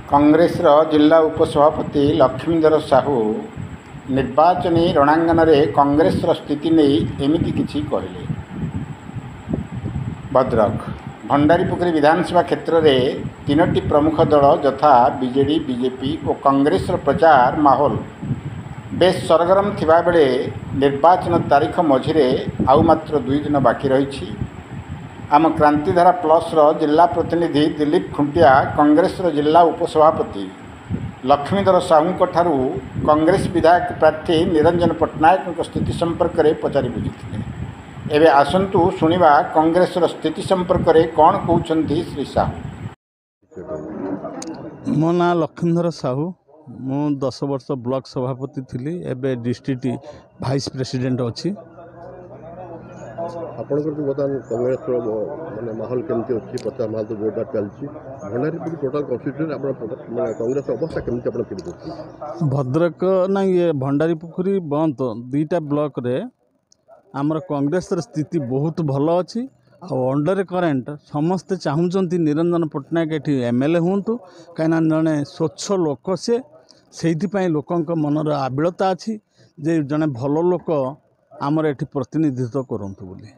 कांग्रेस जिला उपसभापति लक्ष्मीधर साहू निर्वाचनी रणांगन में कांग्रेस स्थिति नहीं एमती किछि कहले। भद्रक भंडारीपोखरी विधानसभा क्षेत्र में तीनोटी प्रमुख दल यथा बीजेडी बीजेपी और कांग्रेस प्रचार माहौल बेस सरगरम थिबा बेले निर्वाचन तारीख मझिरे आउ मात्र 2 दिन बाकी रही। आम क्रांतिधारा प्लस जिला प्रतिनिधि दिलीप खुंटिया कांग्रेस जिला उपसभापति लक्ष्मीधर साहू ठारू कांग्रेस विधायक प्रार्थी निरंजन पट्टनायक स्थिति संपर्क में पचारि बुझी। एवं आसतु शुणा कांग्रेस स्थिति संपर्क में कौन कहते श्री साहू। मो ना लक्ष्मीधर साहू मु 10 वर्ष ब्लॉक सभापति थी। एबे डिस्ट्रिक्ट वाइस प्रेसिडेंट अच्छी। आपंकर बर्तमान कांग्रेस माने माहौल केमती अच्छी प्रचार माहौल तो जोरदार चलती। भंडारीपुर टोटाल कन्स्टिट्यूशन कांग्रेस अवस्था केमती आप फील कर। भद्रक ना ये भंडारीपोखरी बंद 2टा ब्लॉक रे आमर कांग्रेस स्थिति बहुत भल अच्छी। अंडर करेन्ट समस्ते चाहूँगी निरंजन पट्टनायक ये एमएलए हूँ कहीं जड़े स्वच्छ लोक से लोकों मनर आबिलता अच्छी जे जड़े भल लोक आमर एठी प्रतिनिधित्व करंतु बोली।